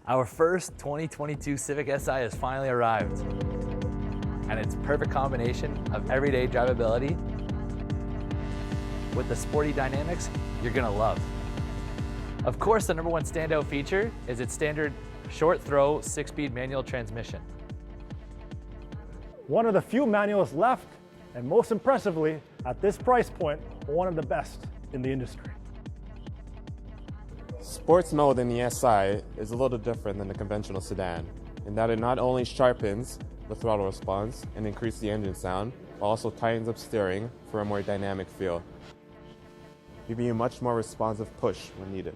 Our first 2022 Civic Si has finally arrived, and it's a perfect combination of everyday drivability with the sporty dynamics you're gonna love. Of course, the number one standout feature is its standard short throw 6-speed manual transmission. One of the few manuals left, and most impressively, at this price point, one of the best in the industry. Sports mode in the SI is a little different than the conventional sedan, in that it not only sharpens the throttle response and increases the engine sound, but also tightens up steering for a more dynamic feel, giving you a much more responsive push when needed.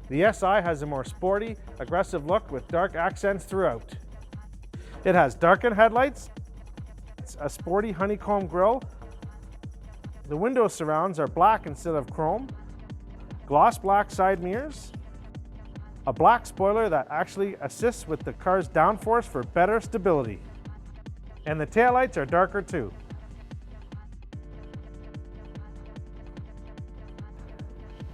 The SI has a more sporty, aggressive look with dark accents throughout. It has darkened headlights, a sporty honeycomb grille, the window surrounds are black instead of chrome, gloss black side mirrors, a black spoiler that actually assists with the car's downforce for better stability, and the taillights are darker too.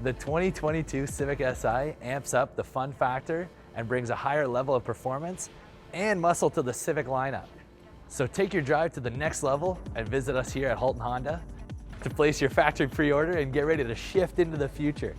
The 2022 Civic Si amps up the fun factor and brings a higher level of performance and muscle to the Civic lineup. So take your drive to the next level and visit us here at Halton Honda to place your factory pre-order and get ready to shift into the future.